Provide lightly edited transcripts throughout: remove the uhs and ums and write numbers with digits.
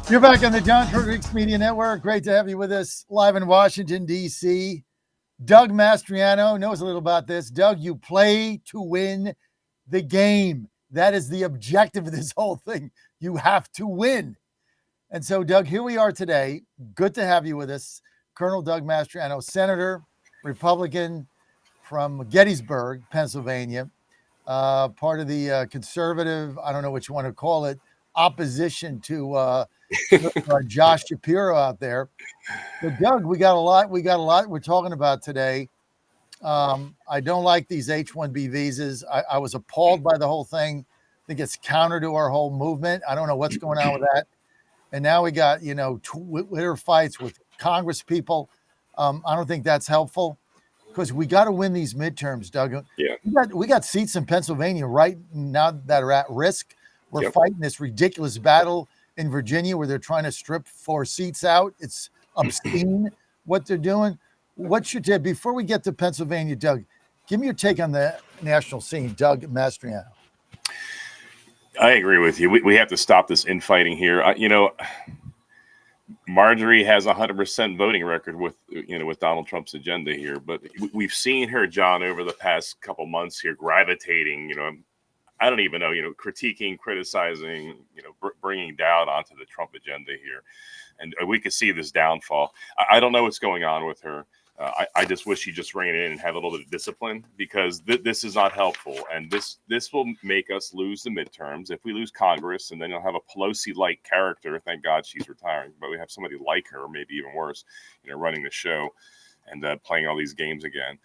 You're back on the John Fredericks Media Network. Great to have you with us live in Washington, D.C. Doug Mastriano knows a little about this. Doug, you play to win the game. That is the objective of this whole thing. You have to win. And so, Doug, here we are today. Good to have you with us. Colonel Doug Mastriano, Senator, Republican from Gettysburg, Pennsylvania, part of the conservative, I don't know what you want to call it, opposition to Josh Shapiro out there. But Doug, we got a lot we're talking about today. I don't like these H-1B visas. I was appalled by the whole thing. I think it's counter to our whole movement. I don't know what's going on with that. And now we got, Twitter fights with Congress people. I don't think that's helpful because we got to win these midterms, Doug. Yeah. We got seats in Pennsylvania right now that are at risk. We're fighting this ridiculous battle in Virginia where they're trying to strip 4 seats out. It's obscene what they're doing. What's your take? Before we get to Pennsylvania, Doug, give me your take on the national scene, Doug Mastriano. I agree with you. We have to stop this infighting here. Marjorie has a 100% voting record with Donald Trump's agenda here, but we've seen her, John, over the past couple months here gravitating, I don't even know, critiquing, criticizing, bringing doubt onto the Trump agenda here. And we could see this downfall. I don't know what's going on with her. I just wish she just ran in and had a little bit of discipline because this is not helpful. And this will make us lose the midterms. If we lose Congress, and then you'll have a Pelosi-like character. Thank God she's retiring. But we have somebody like her, maybe even worse, running the show and playing all these games again.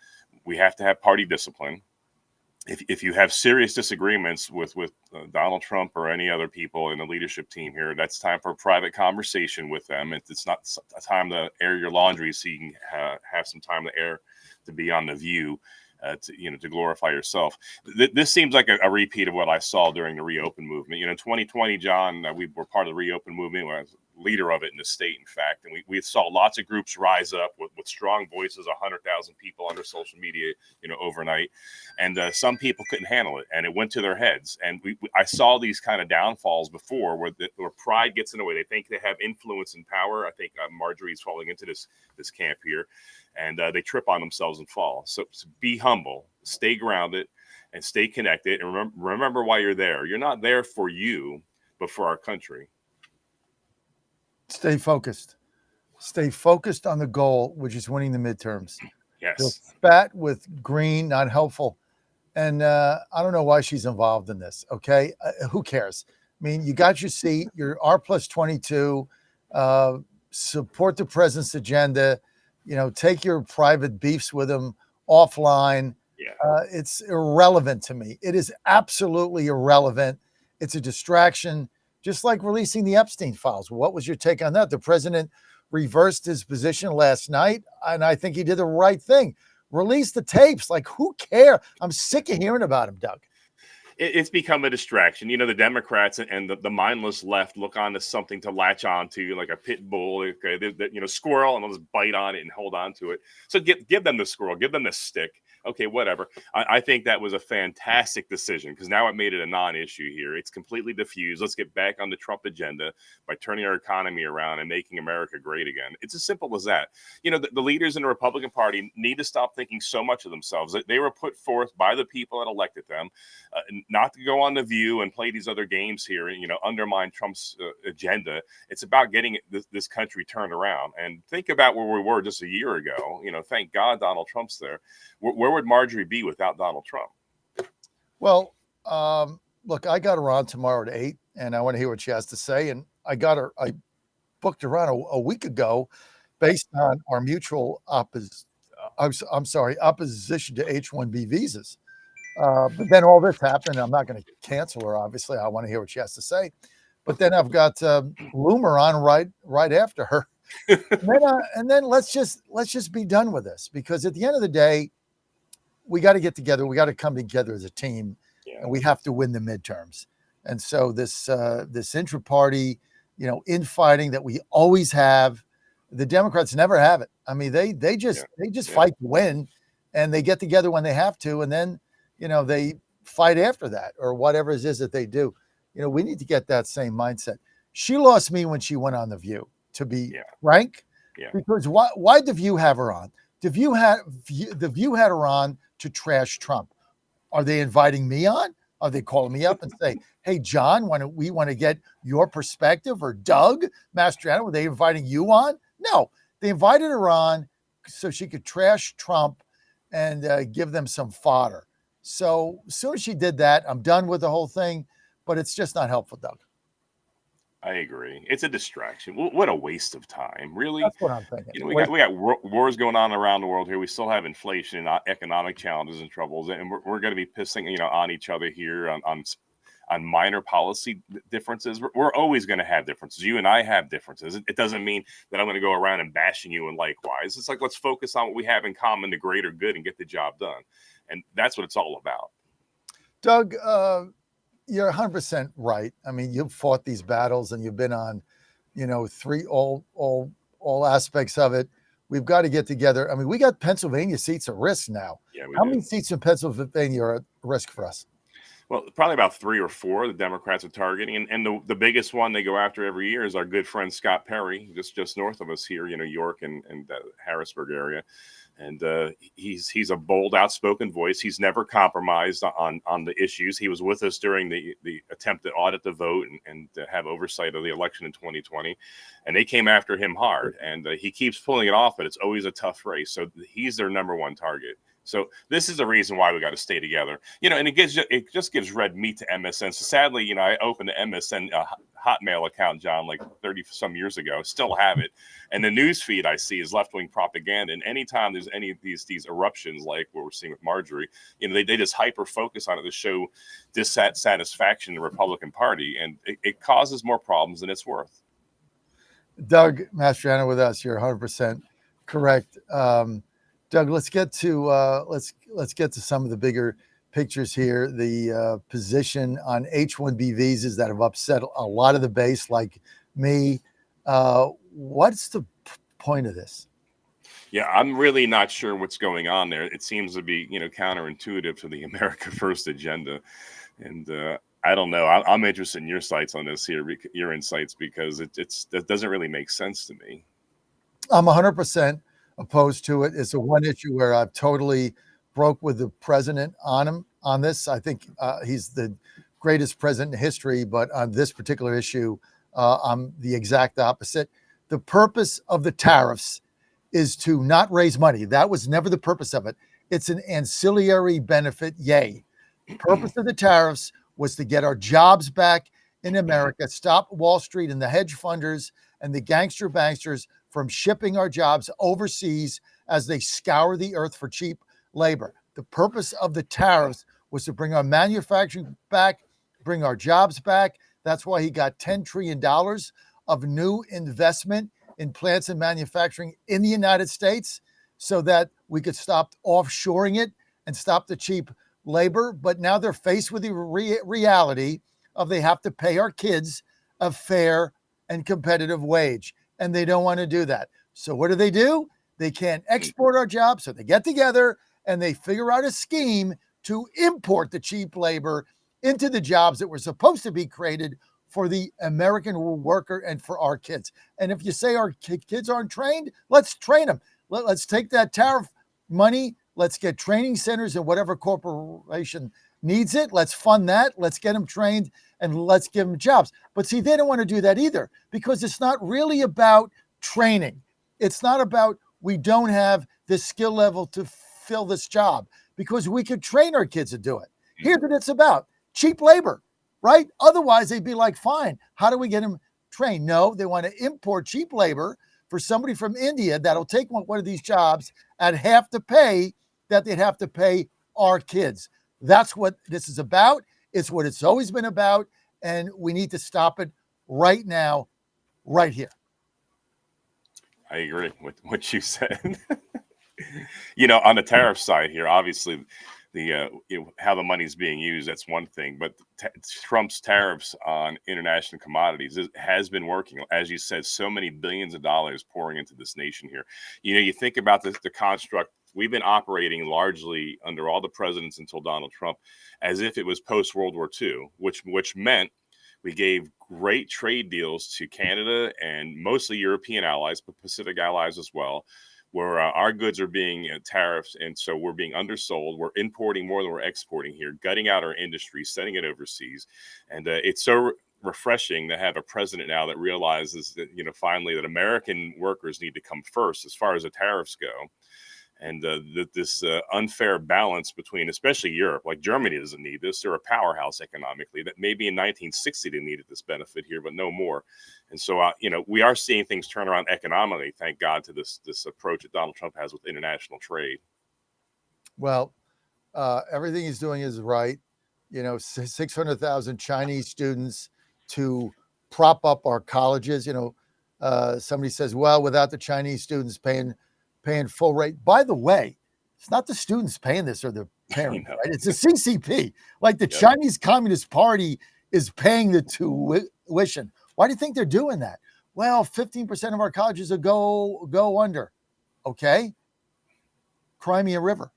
We have to have party discipline. If you have serious disagreements with Donald Trump or any other people in the leadership team here, that's time for a private conversation with them. It's not a time to air your laundry so you can have some time to be on the View, to glorify yourself. This seems like a repeat of what I saw during the Reopen movement. 2020, John, we were part of the Reopen movement. I was leader of it in the state, in fact. And we saw lots of groups rise up with strong voices, 100,000 people under social media, overnight. And some people couldn't handle it, and it went to their heads. And I saw these kind of downfalls before where pride gets in the way. They think they have influence and power. I think Marjorie's falling into this camp here, and they trip on themselves and fall. So be humble, stay grounded, and stay connected. And remember why you're there. You're not there for you, but for our country. Stay focused. Stay focused on the goal, which is winning the midterms. Yes. The spat with Green, not helpful. And I don't know why she's involved in this. Okay. Who cares? I mean, you got your seat. You're R+22. Support the president's agenda. Take your private beefs with him offline. Yeah. It's irrelevant to me. It is absolutely irrelevant. It's a distraction. Just like releasing the Epstein files. What was your take on that? The president reversed his position last night, and I think he did the right thing. Release the tapes. Like, who cares? I'm sick of hearing about him, Doug. It's become a distraction. The Democrats and the mindless left look on as something to latch onto, like a pit bull, squirrel, and they'll just bite on it and hold on to it. So give them the squirrel, give them the stick. Okay, whatever. I think that was a fantastic decision because now it made it a non-issue here. It's completely diffused. Let's get back on the Trump agenda by turning our economy around and making America great again. It's as simple as that. The leaders in the Republican Party need to stop thinking so much of themselves. They were put forth by the people that elected them, not to go on The View and play these other games here and, undermine Trump's agenda. It's about getting this country turned around. And think about where we were just a year ago. Thank God Donald Trump's there. Where would Marjorie be without Donald Trump? Well, look, I got her on tomorrow at 8, and I want to hear what she has to say. And I booked her on a week ago based on our mutual opposition to H-1B visas. But then all this happened. I'm not going to cancel her, obviously. I want to hear what she has to say. But then I've got Loomer on right after her. and then let's just be done with this, because at the end of the day, we got to get together. We got to come together as a team, and we have to win the midterms. And so this intra-party, infighting that we always have, the Democrats never have it. I mean, they just fight to win, and they get together when they have to, and then they fight after that or whatever it is that they do. We need to get that same mindset. She lost me when she went on The View, to be Yeah, frank, yeah. because why'd The View have her on? The View had her on to trash Trump. Are they inviting me on? Are they calling me up and say, hey, John, we want to get your perspective? Or Doug Mastriano, were they inviting you on? No, they invited her on so she could trash Trump and give them some fodder. So as soon as she did that, I'm done with the whole thing, but it's just not helpful, Doug. I agree. It's a distraction. What a waste of time, really. That's what I'm thinking. You know, we got wars going on around the world here. We still have inflation and economic challenges and troubles, and we're going to be pissing, on each other here on minor policy differences. We're always going to have differences. You and I have differences. It doesn't mean that I'm going to go around and bashing you and likewise. It's like, let's focus on what we have in common, the greater good, and get the job done. And that's what it's all about. Doug, you're 100% right. I mean, you've fought these battles and you've been on, all aspects of it. We've got to get together. I mean, we got Pennsylvania seats at risk now. Yeah, How many seats in Pennsylvania are at risk for us? Well, probably about 3 or 4 the Democrats are targeting. And the biggest one they go after every year is our good friend Scott Perry, just north of us here, York and Harrisburg area. And he's a bold, outspoken voice. He's never compromised on the issues. He was with us during the attempt to audit the vote and have oversight of the election in 2020. And they came after him hard. And he keeps pulling it off, but it's always a tough race. So he's their number one target. So this is the reason why we got to stay together, and it just gives red meat to MSN. So sadly, I opened the MSN Hotmail account, John, like 30 some years ago, still have it. And the news feed I see is left-wing propaganda. And anytime there's any of these eruptions, like what we're seeing with Marjorie, they just hyper focus on it to show dissatisfaction in the Republican Party. And it causes more problems than it's worth. Doug Mastriano with us. You're 100% correct. Doug, let's get to some of the bigger pictures here. The position on H-1B visas that have upset a lot of the base, like me. What's the point of this? Yeah, I'm really not sure what's going on there. It seems to be, counterintuitive to the America First agenda, and I don't know. I'm interested in your insights on this here, because it doesn't really make sense to me. I'm 100% opposed to it. It's the one issue where I've totally broke with the president on this. I think he's the greatest president in history, but on this particular issue, I'm the exact opposite. The purpose of the tariffs is to not raise money. That was never the purpose of it. It's an ancillary benefit. Yay. The purpose of the tariffs was to get our jobs back in America, stop Wall Street and the hedge funders and the gangster banksters from shipping our jobs overseas as they scour the earth for cheap labor. The purpose of the tariffs was to bring our manufacturing back, bring our jobs back. That's why he got $10 trillion of new investment in plants and manufacturing in the United States so that we could stop offshoring it and stop the cheap labor. But now they're faced with the reality of they have to pay our kids a fair and competitive wage. And they don't want to do that. So what do? They can't export our jobs. So they get together and they figure out a scheme to import the cheap labor into the jobs that were supposed to be created for the American worker and for our kids. And if you say our kids aren't trained, let's train them. Let's take that tariff money. Let's get training centers in whatever corporation needs it. Let's fund that. Let's get them trained and let's give them jobs. But see, they don't want to do that either because it's not really about training. It's not about we don't have the skill level to fill this job because we could train our kids to do it. Here's what it's about: cheap labor, right? Otherwise, they'd be like, fine, how do we get them trained? No, they want to import cheap labor for somebody from India that'll take one of these jobs at half the pay that they'd have to pay our kids. That's what this is about. It's what it's always been about. And we need to stop it right now, right here. I agree with what you said. On the tariff side here, obviously, how the money is being used, that's one thing. But Trump's tariffs on international commodities has been working. As you said, so many billions of dollars pouring into this nation here. You think about the construct. We've been operating largely under all the presidents until Donald Trump as if it was post-World War II, which meant We gave great trade deals to Canada and mostly European allies, but Pacific allies as well, where our goods are being tariffed, and so we're being undersold. We're importing more than we're exporting here, gutting out our industry, sending it overseas. And it's so refreshing to have a president now that realizes that, finally that American workers need to come first as far as the tariffs go. And this unfair balance between, especially Europe, like Germany doesn't need this. They're a powerhouse economically. That maybe in 1960 they needed this benefit here, but no more. And so, we are seeing things turn around economically, thank God, to this approach that Donald Trump has with international trade. Well, everything he's doing is right. 600,000 Chinese students to prop up our colleges. Somebody says, well, without the Chinese students paying full rate. By the way, it's not the students paying this or the parents, right? It's the CCP. Like the Chinese Communist Party is paying the tuition. Why do you think they're doing that? Well, 15% of our colleges will go under. Okay. Crimea River.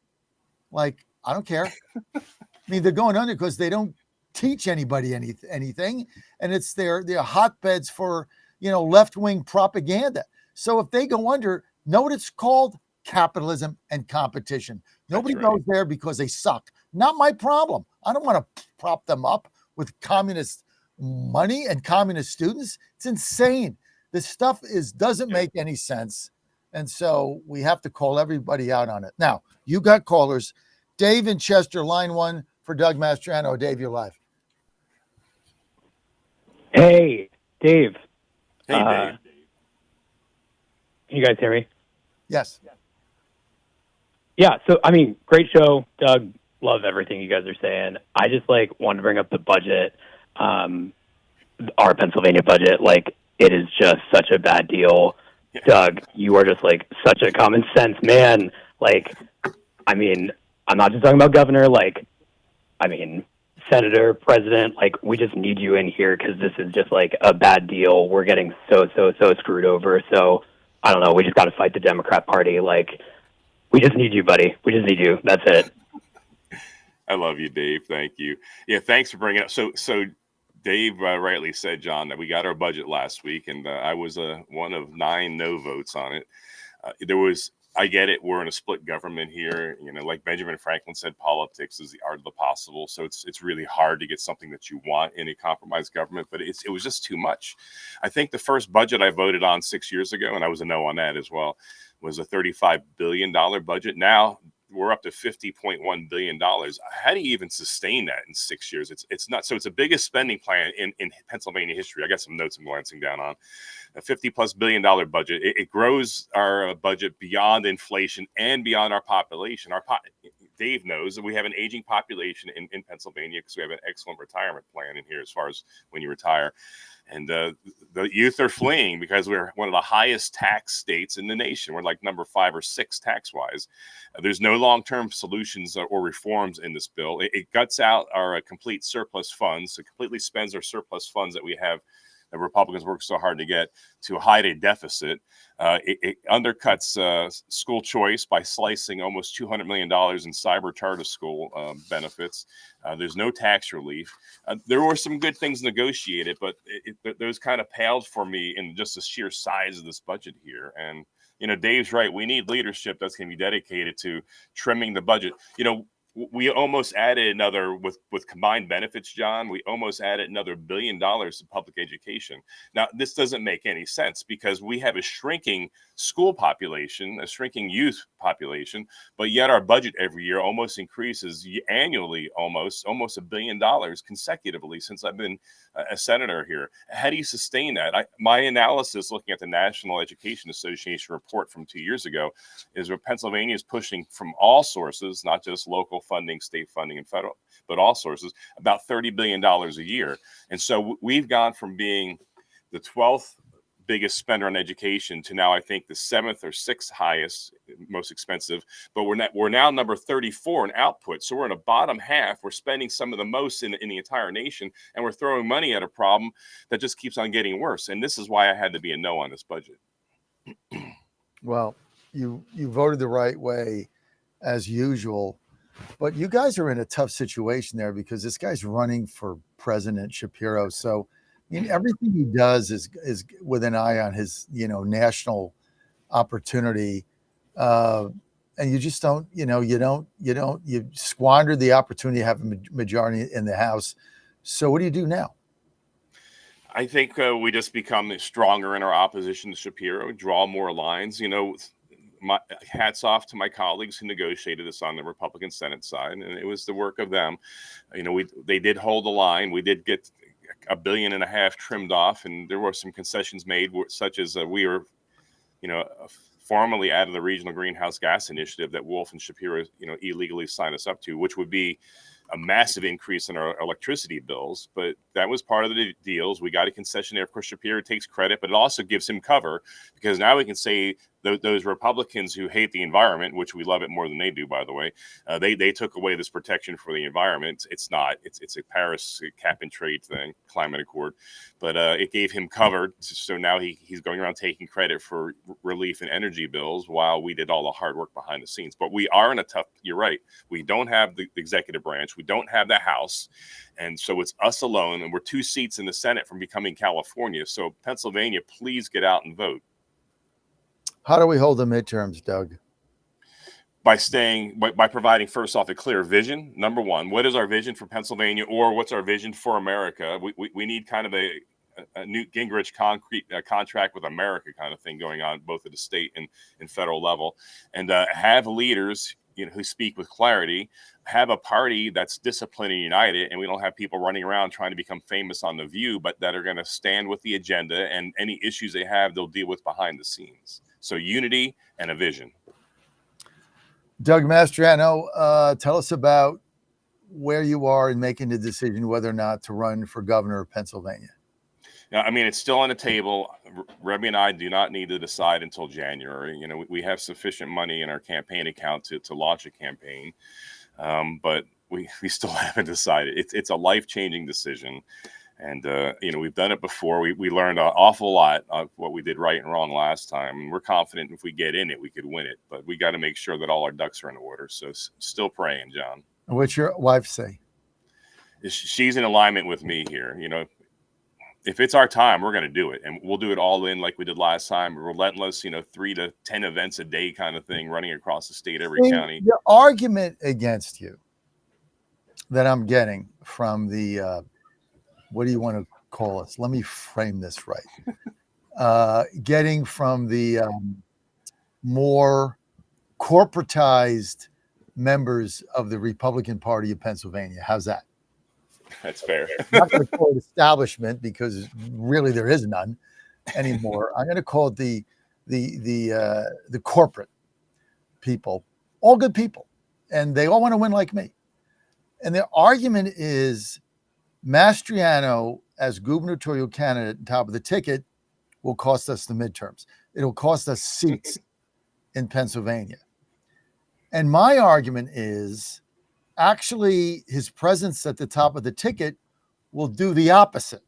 Like, I don't care. I mean, they're going under because they don't teach anybody anything. And it's their hotbeds for, left-wing propaganda. So if they go under, know what it's called? Capitalism and competition. Nobody goes there because they suck. Not my problem. I don't want to prop them up with communist money and communist students. It's insane. This stuff doesn't make any sense. And so we have to call everybody out on it. Now, you got callers. Dave in Chester, line 1 for Doug Mastriano. Dave, you're live. Hey, Dave. Hey, Dave. Can you guys hear me? Yes. Yeah, so, great show. Doug, love everything you guys are saying. I just, wanted to bring up the budget, our Pennsylvania budget. It is just such a bad deal. Yeah. Doug, you are just, such a common sense man. I'm not just talking about governor, senator, president, we just need you in here because this is just, a bad deal. We're getting so screwed over. So, I don't know. We just got to fight the Democrat Party. We just need you, buddy. We just need you. That's it. I love you, Dave. Thank you. Yeah, thanks for bringing it up. So Dave rightly said, John, that we got our budget last week, and I was one of 9 no votes on it. I get it. We're in a split government here. Like Benjamin Franklin said, politics is the art of the possible. So it's really hard to get something that you want in a compromised government, but it was just too much. I think the first budget I voted on 6 years ago, and I was a no on that as well, was a $35 billion budget. Now we're up to $50.1 billion. How do you even sustain that in 6 years? It's not. So it's the biggest spending plan in Pennsylvania history. I got some notes I'm glancing down on. A $50+ billion budget. It grows our budget beyond inflation and beyond our population. Dave knows that we have an aging population in Pennsylvania because we have an excellent retirement plan in here as far as when you retire. And the youth are fleeing because we're one of the highest tax states in the nation. We're number 5 or 6 tax-wise. There's no long-term solutions or reforms in this bill. It guts out our complete surplus funds. It completely spends our surplus funds that we have, that Republicans work so hard to get, to hide a deficit. It undercuts school choice by slicing almost $200 million in cyber charter school benefits. There's no tax relief. There were some good things negotiated, but those kind of paled for me in just the sheer size of this budget here. And, Dave's right. We need leadership that's going to be dedicated to trimming the budget. We almost added another, with combined benefits, John, we almost added another $1 billion to public education. Now, this doesn't make any sense because we have a shrinking school population, a shrinking youth population, but yet our budget every year almost increases annually, almost $1 billion consecutively since I've been a senator here. How do you sustain that? My analysis, looking at the National Education Association report from 2 years ago, is where Pennsylvania is pushing from all sources, not just local funding, state funding, and federal, but all sources, about $30 billion a year. And so we've gone from being the 12th biggest spender on education to now I think the 7th or 6th highest, most expensive, but we're now number 34 in output. So we're in a bottom half. We're spending some of the most in the entire nation, and we're throwing money at a problem that just keeps on getting worse. And this is why I had to be a no on this budget. Well, you voted the right way as usual. But you guys are in a tough situation there because this guy's running for president, Shapiro. So, I mean, everything he does is with an eye on his, national opportunity. And you just don't, you squander the opportunity to have a majority in the House. So what do you do now? I think we just become stronger in our opposition to Shapiro, draw more lines. My hats off to my colleagues who negotiated this on the Republican Senate side, and it was the work of them. They did hold the line. We did get $1.5 billion trimmed off, and there were some concessions made, such as we were, formally out of the regional greenhouse gas initiative that Wolf and Shapiro, illegally signed us up to, which would be a massive increase in our electricity bills. But that was part of the deals. We got a concession there. Of course, Shapiro takes credit, but it also gives him cover because now we can say those Republicans who hate the environment, which we love it more than they do, by the way, they took away this protection for the environment. It's a Paris cap and trade thing, climate accord, but it gave him cover. So now he's going around taking credit for relief in energy bills while we did all the hard work behind the scenes. But we are in a tough, you're right. We don't have the executive branch. We don't have the House. And so it's us alone. And we're 2 seats in the Senate from becoming California. So Pennsylvania, please get out and vote. How do we hold the midterms, Doug? By providing, first off, a clear vision. Number one, what is our vision for Pennsylvania, or what's our vision for America? We need kind of a Newt Gingrich contract with America kind of thing going on, both at the state and federal level, and have leaders who speak with clarity, have a party that's disciplined and united, and we don't have people running around trying to become famous on The View, but that are going to stand with the agenda, and any issues they have, they'll deal with behind the scenes. So unity and a vision. Doug Mastriano, tell us about where you are in making the decision whether or not to run for governor of Pennsylvania. Now, I mean, it's still on the table. Rebbe and I do not need to decide until January. We have sufficient money in our campaign account to launch a campaign, but we still haven't decided. It's a life-changing decision. And, we've done it before. We learned an awful lot of what we did right and wrong last time. And we're confident if we get in it, we could win it. But we got to make sure that all our ducks are in order. So still praying, John. What's your wife say? She's in alignment with me here. If it's our time, we're going to do it. And we'll do it all in like we did last time. Relentless, 3 to 10 events a day kind of thing, running across the state, every county. The argument against you that I'm getting from the what do you want to call us? Let me frame this right. Getting from the more corporatized members of the Republican Party of Pennsylvania. How's that? That's fair. I'm not going to call it establishment because really there is none anymore. I'm going to call it the corporate people, all good people, and they all want to win like me. And the argument is Mastriano as gubernatorial candidate, top of the ticket, will cost us the midterms. It'll cost us seats in Pennsylvania. And my argument is actually his presence at the top of the ticket will do the opposite.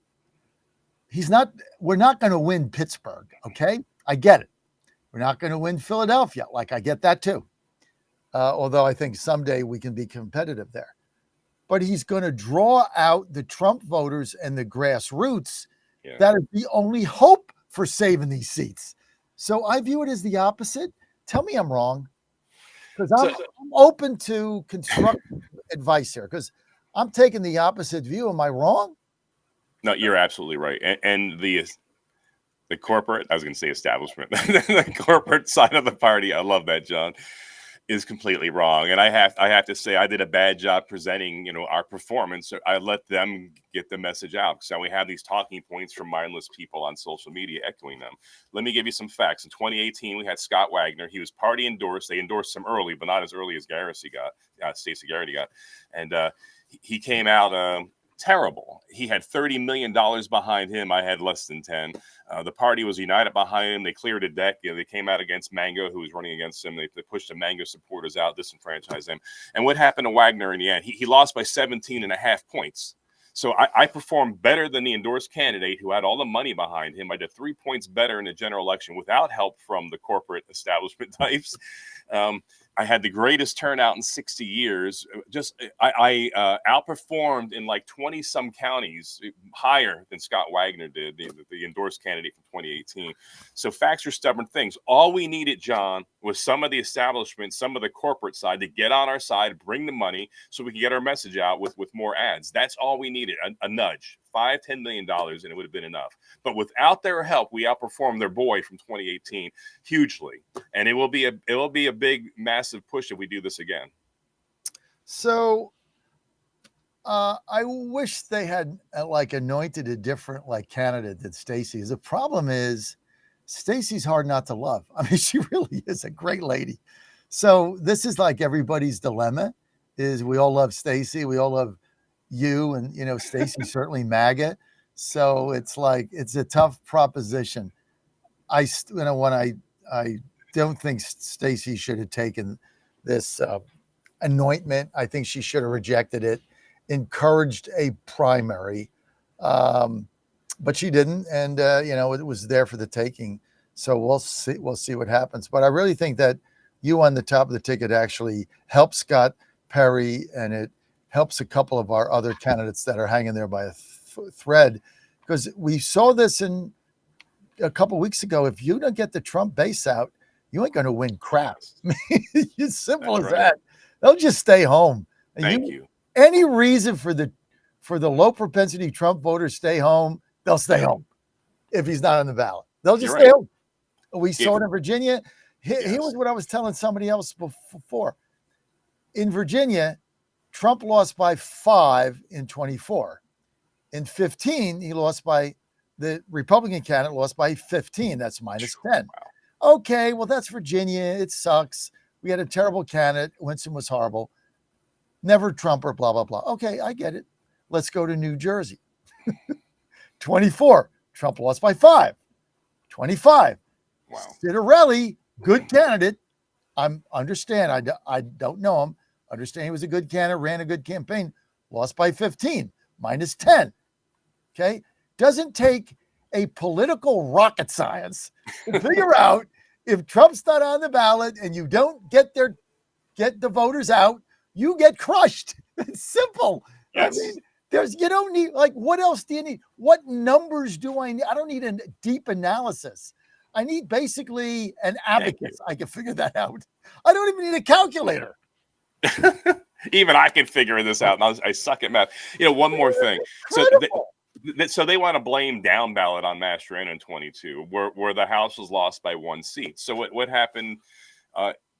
We're not going to win Pittsburgh, okay? I get it. We're not going to win Philadelphia. I get that too. Although I think someday we can be competitive there. But he's going to draw out the Trump voters and the grassroots. Yeah. That is the only hope for saving these seats. So I view it as the opposite. Tell me I'm wrong, because I'm open to constructive advice here, because I'm taking the opposite view. Am I wrong? No, you're absolutely right. And the corporate, I was going to say establishment, the corporate side of the party, I love that, John, is completely wrong. And I have to say I did a bad job presenting, our performance. I let them get the message out. So we have these talking points from mindless people on social media echoing them. Let me give you some facts. In 2018, we had Scott Wagner. He was party endorsed. They endorsed him early, but not as early as Stacey Garrity got. And he came out terrible. He had $30 million behind him. I had less than 10. The party was united behind him. They cleared a deck. They came out against Mango, who was running against him. They pushed the Mango supporters out, disenfranchised them. And what happened to Wagner in the end? He lost by 17.5 points. So I performed better than the endorsed candidate who had all the money behind him. I did 3 points better in the general election without help from the corporate establishment types. I had the greatest turnout in 60 years. I outperformed in like 20 some counties, higher than Scott Wagner did, the endorsed candidate from 2018. So facts are stubborn things. All we needed, John, was some of the establishment, some of the corporate side to get on our side, bring the money so we can get our message out with more ads. That's all we needed, a nudge, $5-10 million, and it would have been enough. But without their help, we outperformed their boy from 2018 hugely. And it will be a big, massive push if we do this again. So I wish they had like anointed a different like candidate than Stacey. The problem is Stacey's hard not to love. I mean, she really is a great lady. So this is like everybody's dilemma is we all love Stacey. We all love you. And, you know, Stacey certainly MAGA. So it's like, it's a tough proposition. I don't think Stacey should have taken this anointment. I think she should have rejected it, encouraged a primary, but she didn't. And, you know, it was there for the taking. So we'll see what happens. But I really think that you on the top of the ticket actually helps Scott Perry, and it helps a couple of our other candidates that are hanging there by a thread, because we saw this in a couple of weeks ago. If you don't get the Trump base out, you ain't going to win crap. It's simple as that. They'll just stay home. Thank you. Any reason for the low propensity Trump voters stay home, they'll stay home if he's not on the ballot. They'll just stay home. We saw it in Virginia. Here was what I was telling somebody else before. In Virginia, Trump lost by 5 in 24. In 15, he lost by, the Republican candidate lost by 15. That's minus 10. Wow. Okay, well, that's Virginia. It sucks. We had a terrible candidate. Winston was horrible. Never Trumper, blah, blah, blah. Okay, I get it. Let's go to New Jersey. 24, Trump lost by 5. 25, wow. Citarelli, good candidate. I understand. I don't know him. Understand he was a good candidate, ran a good campaign, lost by 15, minus 10. Okay. Doesn't take a political rocket science to figure out if Trump's not on the ballot and you don't get the voters out, you get crushed. It's simple. Yes. I mean, you don't need, like, what else do you need? What numbers do I need? I don't need a deep analysis. I need basically an abacus. I can figure that out. I don't even need a calculator. Even I can figure this out. And I suck at math. You know, one more thing. So they want to blame down ballot on Mastriano in 22, where the House was lost by 1 seat. So what happened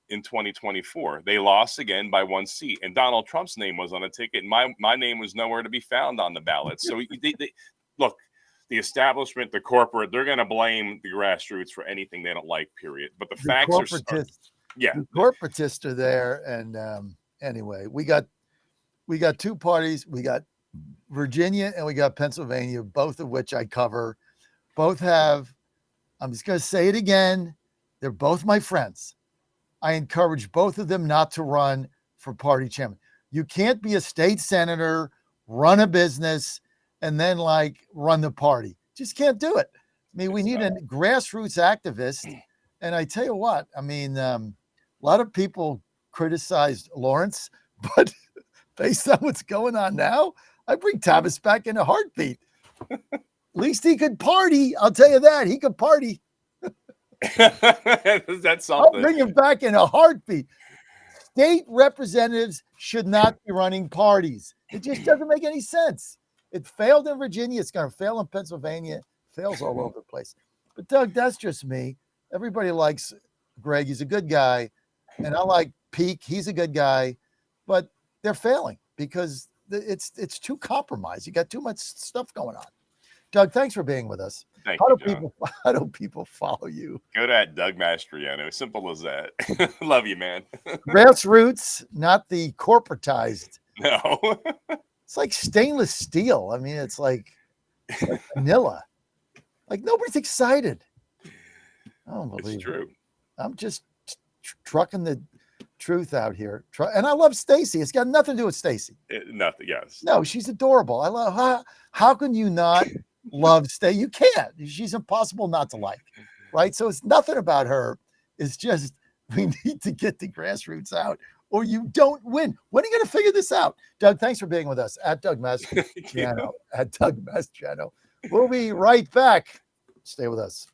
in 2024? They lost again by 1 seat, and Donald Trump's name was on a ticket. And my name was nowhere to be found on the ballot. So they look, the establishment, the corporate, they're going to blame the grassroots for anything they don't like, period. But the facts are, the corporatists are there. And anyway, we got 2 parties. We got Virginia and we got Pennsylvania, both of which I cover. Both have, I'm just going to say it again, they're both my friends. I encourage both of them not to run for party chairman. You can't be a state senator, run a business, and then like run the party. Just can't do it. I mean, we need a grassroots activist. And I tell you what, I mean, a lot of people criticized Lawrence, but based on what's going on now, I bring Thomas back in a heartbeat. At least he could party. I'll tell you that. He could party. That's something. I'll bring him back in a heartbeat. State representatives should not be running parties. It just doesn't make any sense. It failed in Virginia. It's going to fail in Pennsylvania. Fails all over the place. But Doug, that's just me. Everybody likes Greg. He's a good guy. And I like Peake. He's a good guy. But they're failing because it's too compromised. You got too much stuff going on. Doug, thanks for being with us. How do people follow you? Go to Doug Mastriano. Simple as that. Love you, man. Grassroots, not the corporatized. No. It's like stainless steel. I mean, it's like vanilla. Like nobody's excited. I don't believe it's true. I'm just trucking the truth out here. And I love Stacey. It's got nothing to do with Stacey. Nothing, yes. No, she's adorable. I love her. How can you not love Stacey? You can't. She's impossible not to like, right? So it's nothing about her. It's just We need to get the grassroots out, or you don't win. When are you going to figure this out? Doug, thanks for being with us at Doug Mastriano. At Doug Mastriano. We'll be right back. Stay with us.